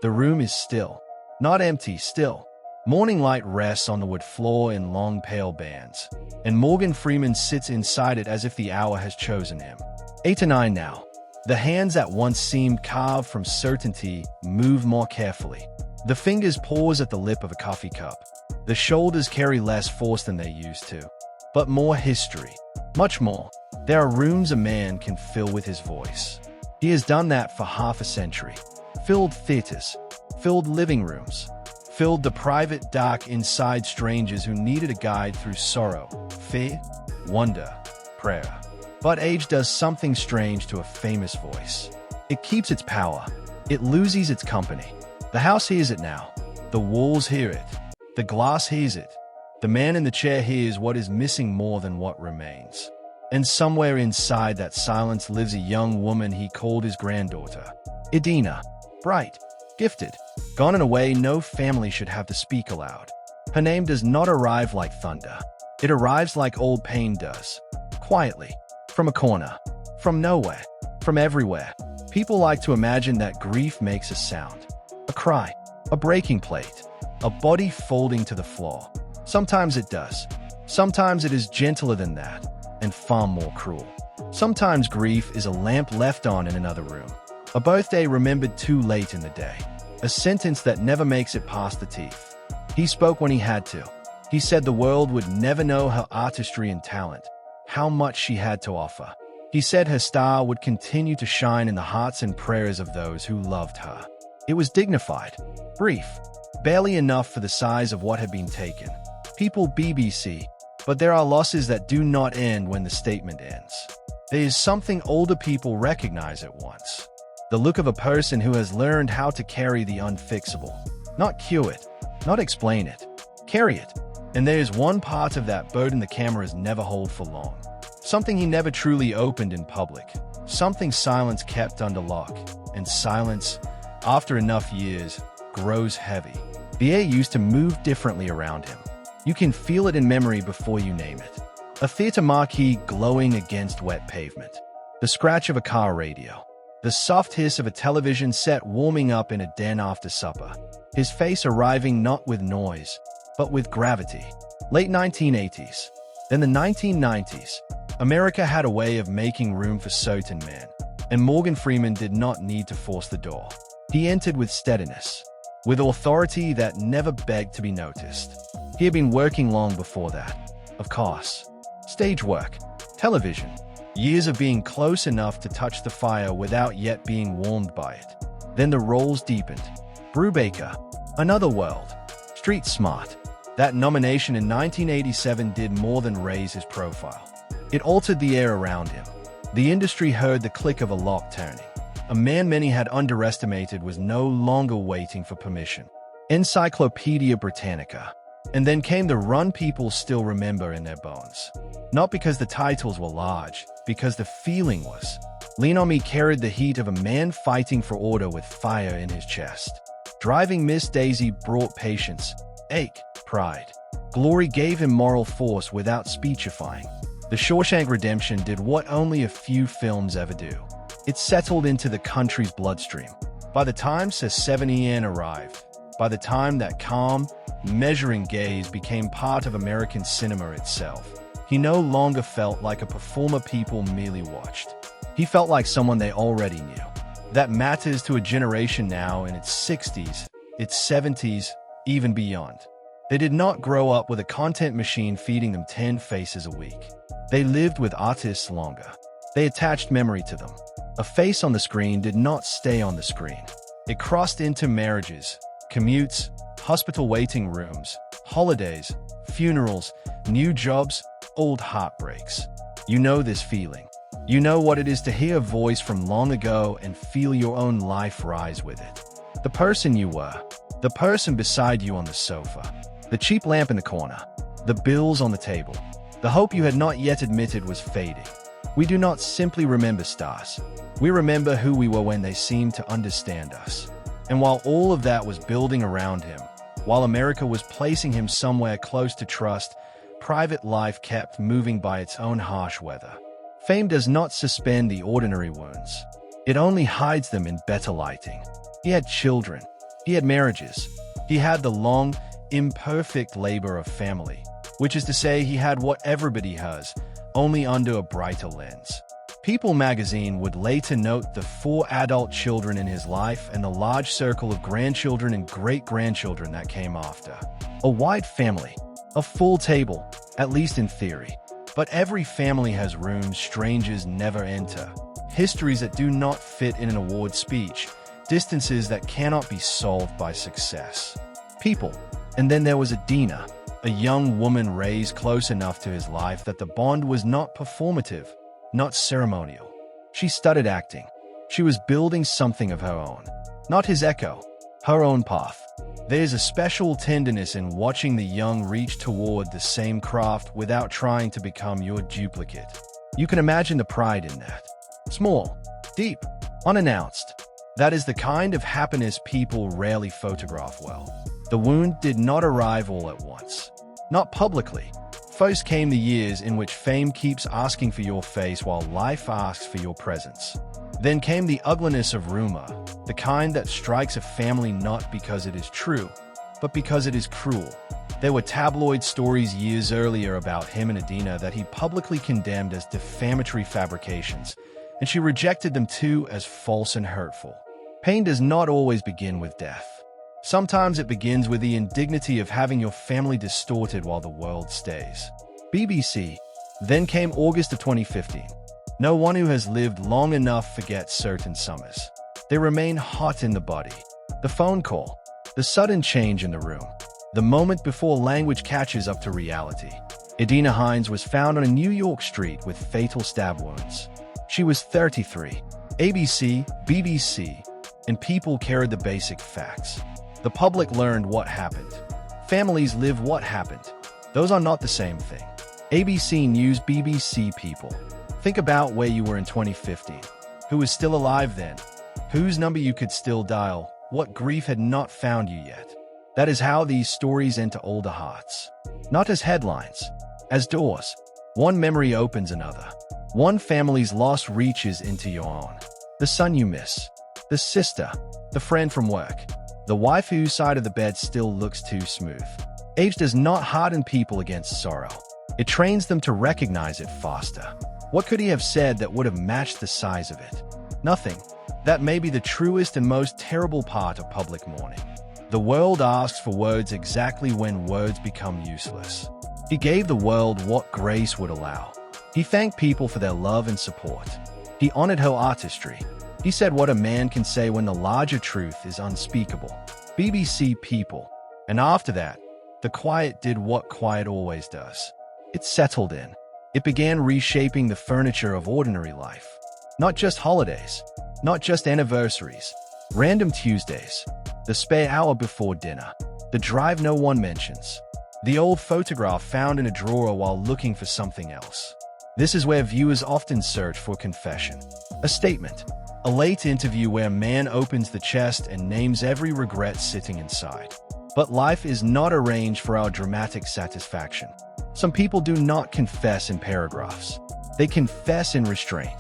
The room is still. Not empty, still. Morning light rests on the wood floor in long pale bands, and Morgan Freeman sits inside it as if the hour has chosen him. 8 to 9 now. The hands that once seemed carved from certainty move more carefully. The fingers pause at the lip of a coffee cup. The shoulders carry less force than they used to, but more history. Much more. There are rooms a man can fill with his voice. He has done that for half a century. Filled theaters, filled living rooms, filled the private, dark inside strangers who needed a guide through sorrow, fear, wonder, prayer. But age does something strange to a famous voice. It keeps its power. It loses its company. The house hears it now. The walls hear it. The glass hears it. The man in the chair hears what is missing more than what remains. And somewhere inside that silence lives a young woman he called his granddaughter. Edina. Bright. Gifted. Gone in a way no family should have to speak aloud. Her name does not arrive like thunder. It arrives like old pain does. Quietly. From a corner. From nowhere. From everywhere. People like to imagine that grief makes a sound. A cry. A breaking plate. A body folding to the floor. Sometimes it does. Sometimes it is gentler than that, and far more cruel. Sometimes grief is a lamp left on in another room. A birthday remembered too late in the day. A sentence that never makes it past the teeth. He spoke when he had to. He said the world would never know her artistry and talent, how much she had to offer. He said her star would continue to shine in the hearts and prayers of those who loved her. It was dignified, brief, barely enough for the size of what had been taken. People BBC, but there are losses that do not end when the statement ends. There is something older people recognize at once. The look of a person who has learned how to carry the unfixable. Not cue it, not explain it, carry it. And there is one part of that burden the cameras never hold for long. Something he never truly opened in public. Something silence kept under lock. And silence, after enough years, grows heavy. The air used to move differently around him. You can feel it in memory before you name it. A theater marquee glowing against wet pavement. The scratch of a car radio. The soft hiss of a television set warming up in a den after supper. His face arriving not with noise, but with gravity. Late 1980s. Then the 1990s. America had a way of making room for certain men, and Morgan Freeman did not need to force the door. He entered with steadiness, with authority that never begged to be noticed. He had been working long before that, of course. Stage work, television, years of being close enough to touch the fire without yet being warmed by it. Then the roles deepened. Brubaker, Another World, Street Smart. That nomination in 1987 did more than raise his profile. It altered the air around him. The industry heard the click of a lock turning. A man many had underestimated was no longer waiting for permission. Encyclopedia Britannica. And then came the run people still remember in their bones. Not because the titles were large, because the feeling was. Lean on Me carried the heat of a man fighting for order with fire in his chest. Driving Miss Daisy brought patience, ache, pride. Glory gave him moral force without speechifying. The Shawshank Redemption did what only a few films ever do. It settled into the country's bloodstream. By the time Sir 70 arrived, by the time that calm, measuring gaze became part of American cinema itself, he no longer felt like a performer people merely watched. He felt like someone they already knew. That matters to a generation now in its 60s, its 70s, even beyond. They did not grow up with a content machine feeding them 10 faces a week. They lived with artists longer. They attached memory to them. A face on the screen did not stay on the screen. It crossed into marriages, commutes, hospital waiting rooms, holidays, funerals, new jobs, old heartbreaks. You know this feeling. You know what it is to hear a voice from long ago and feel your own life rise with it. The person you were, the person beside you on the sofa, the cheap lamp in the corner, the bills on the table. The hope you had not yet admitted was fading. We do not simply remember stars. We remember who we were when they seemed to understand us. And while all of that was building around him, while America was placing him somewhere close to trust, private life kept moving by its own harsh weather. Fame does not suspend the ordinary wounds. It only hides them in better lighting. He had children. He had marriages. He had the long, imperfect labor of family, which is to say he had what everybody has, only under a brighter lens. People magazine would later note the 4 adult children in his life and the large circle of grandchildren and great-grandchildren that came after. A wide family, a full table, at least in theory. But every family has rooms strangers never enter, histories that do not fit in an award speech, distances that cannot be solved by success. People. And then there was Adina, a young woman raised close enough to his life that the bond was not performative, not ceremonial. She studied acting. She was building something of her own. Not his echo, her own path. There's a special tenderness in watching the young reach toward the same craft without trying to become your duplicate. You can imagine the pride in that. Small, deep, unannounced. That is the kind of happiness people rarely photograph well. The wound did not arrive all at once. Not publicly. First came the years in which fame keeps asking for your face while life asks for your presence. Then came the ugliness of rumor, the kind that strikes a family not because it is true, but because it is cruel. There were tabloid stories years earlier about him and Adina that he publicly condemned as defamatory fabrications, and she rejected them too as false and hurtful. Pain does not always begin with death. Sometimes it begins with the indignity of having your family distorted while the world stays. BBC. Then came August of 2015. No one who has lived long enough forgets certain summers. They remain hot in the body. The phone call, the sudden change in the room, the moment before language catches up to reality. Adina Hines was found on a New York street with fatal stab wounds. She was 33. ABC, BBC, and people carried the basic facts. The public learned what happened. Families live what happened. Those are not the same thing. ABC News, BBC people. Think about where you were in 2015. Who was still alive then? Whose number you could still dial? What grief had not found you yet? That is how these stories enter older hearts. Not as headlines, as doors. One memory opens another. One family's loss reaches into your own. The son you miss. The sister. The friend from work. The wife whose side of the bed still looks too smooth. Age does not harden people against sorrow. It trains them to recognize it faster. What could he have said that would have matched the size of it? Nothing. That may be the truest and most terrible part of public mourning. The world asks for words exactly when words become useless. He gave the world what grace would allow. He thanked people for their love and support. He honored her artistry. He said what a man can say when the larger truth is unspeakable. BBC people. And after that, the quiet did what quiet always does. It settled in. It began reshaping the furniture of ordinary life. Not just holidays. Not just anniversaries. Random Tuesdays. The spare hour before dinner. The drive no one mentions. The old photograph found in a drawer while looking for something else. This is where viewers often search for confession. A statement. A late interview where a man opens the chest and names every regret sitting inside. But life is not arranged for our dramatic satisfaction. Some people do not confess in paragraphs. They confess in restraint,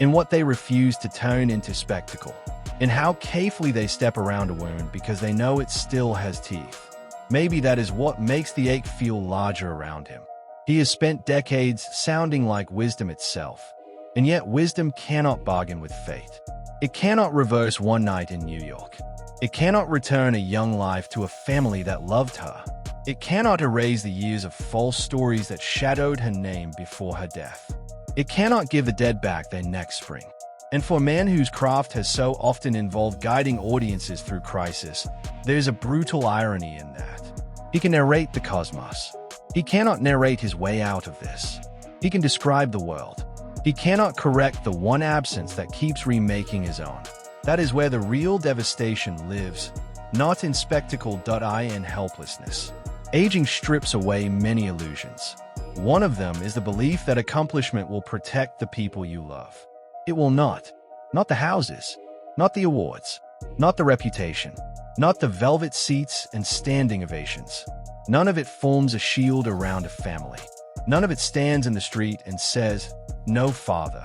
in what they refuse to turn into spectacle, in how carefully they step around a wound because they know it still has teeth. Maybe that is what makes the ache feel larger around him. He has spent decades sounding like wisdom itself. And yet wisdom cannot bargain with fate. It cannot reverse one night in New York. It cannot return a young life to a family that loved her. It cannot erase the years of false stories that shadowed her name before her death. It cannot give the dead back their next spring. And for a man whose craft has so often involved guiding audiences through crisis, there's a brutal irony in that. He can narrate the cosmos. He cannot narrate his way out of this. He can describe the world. He cannot correct the one absence that keeps remaking his own. That is where the real devastation lives, not in spectacle. In helplessness. Aging strips away many illusions. One of them is the belief that accomplishment will protect the people you love. It will not. Not the houses, not the awards, not the reputation, not the velvet seats and standing ovations. None of it forms a shield around a family. None of it stands in the street and says, "No, father."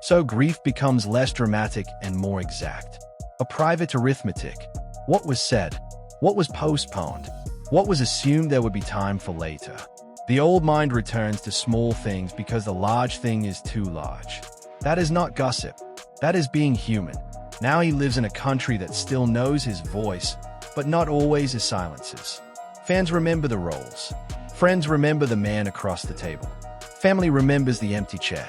So grief becomes less dramatic and more exact. A private arithmetic. What was said? What was postponed? What was assumed there would be time for later? The old mind returns to small things because the large thing is too large. That is not gossip. That is being human. Now he lives in a country that still knows his voice, but not always his silences. Fans remember the roles. Friends remember the man across the table. Family remembers the empty chair.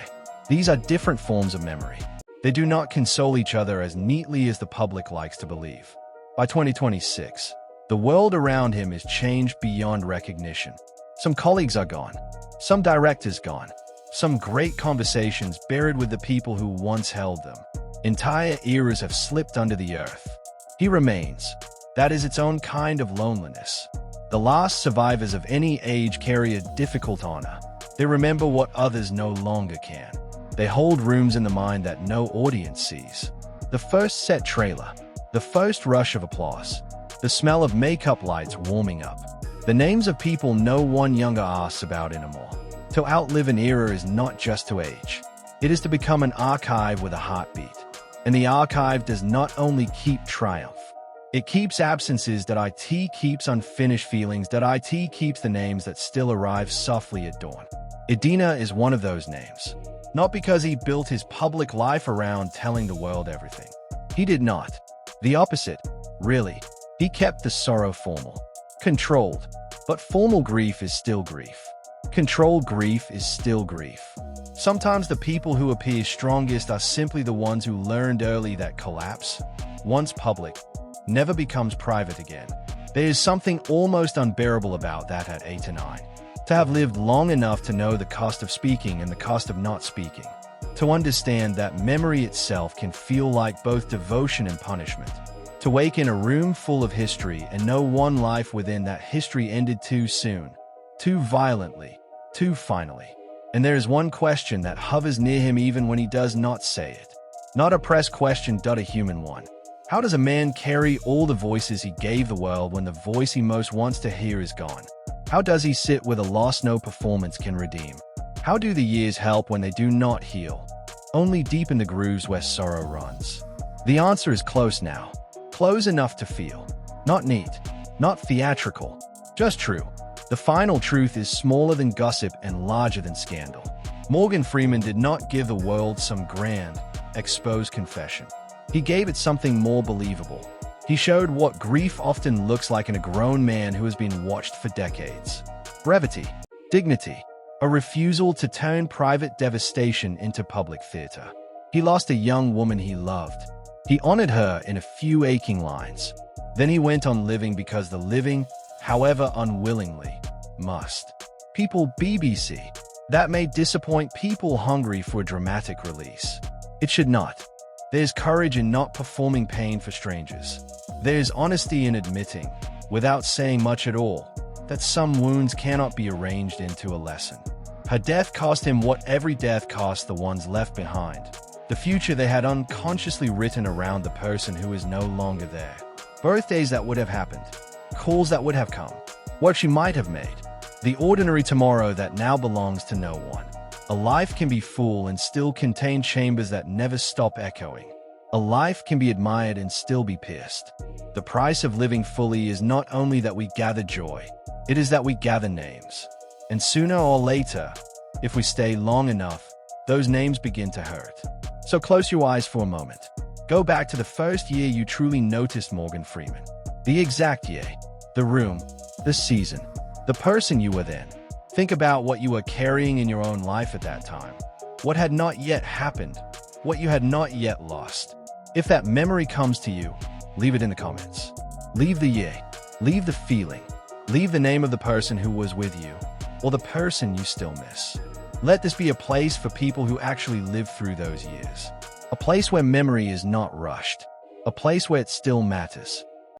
These are different forms of memory. They do not console each other as neatly as the public likes to believe. By 2026, the world around him is changed beyond recognition. Some colleagues are gone. Some directors gone. Some great conversations buried with the people who once held them. Entire eras have slipped under the earth. He remains. That is its own kind of loneliness. The last survivors of any age carry a difficult honor. They remember what others no longer can. They hold rooms in the mind that no audience sees. The first set trailer, the first rush of applause, the smell of makeup lights warming up. The names of people no one younger asks about anymore. To outlive an era is not just to age. It is to become an archive with a heartbeat. And the archive does not only keep triumph. It keeps absences. It keeps unfinished feelings. It keeps the names that still arrive softly at dawn. Edina is one of those names. Not because he built his public life around telling the world everything. He did not. The opposite, really. He kept the sorrow formal. Controlled. But formal grief is still grief. Controlled grief is still grief. Sometimes the people who appear strongest are simply the ones who learned early that collapse, once public, never becomes private again. There is something almost unbearable about that at 8 or 9. To have lived long enough to know the cost of speaking and the cost of not speaking. To understand that memory itself can feel like both devotion and punishment. To wake in a room full of history and know one life within that history ended too soon, too violently, too finally. And there is one question that hovers near him even when he does not say it. Not a press question, a human one. How does a man carry all the voices he gave the world when the voice he most wants to hear is gone? How does he sit with a loss no performance can redeem? How do the years help when they do not heal? Only deepen the grooves where sorrow runs. The answer is close now. Close enough to feel. Not neat. Not theatrical. Just true. The final truth is smaller than gossip and larger than scandal. Morgan Freeman did not give the world some grand, exposed confession. He gave it something more believable. He showed what grief often looks like in a grown man who has been watched for decades. Brevity, dignity, a refusal to turn private devastation into public theater. He lost a young woman he loved. He honored her in a few aching lines. Then he went on living because the living, however unwillingly, must. People BBC. That may disappoint people hungry for a dramatic release. It should not. There's courage in not performing pain for strangers. There's honesty in admitting, without saying much at all, that some wounds cannot be arranged into a lesson. Her death cost him what every death cost the ones left behind. The future they had unconsciously written around the person who is no longer there. Birthdays that would have happened. Calls that would have come. What she might have made. The ordinary tomorrow that now belongs to no one. A life can be full and still contain chambers that never stop echoing. A life can be admired and still be pierced. The price of living fully is not only that we gather joy, it is that we gather names. And sooner or later, if we stay long enough, those names begin to hurt. So close your eyes for a moment. Go back to the first year you truly noticed Morgan Freeman. The exact year, the room, the season, the person you were then. Think about what you were carrying in your own life at that time. What had not yet happened, what you had not yet lost. If that memory comes to you, leave it in the comments. Leave the year, leave the feeling, leave the name of the person who was with you, or the person you still miss. Let this be a place for people who actually lived through those years. A place where memory is not rushed. A place where it still matters.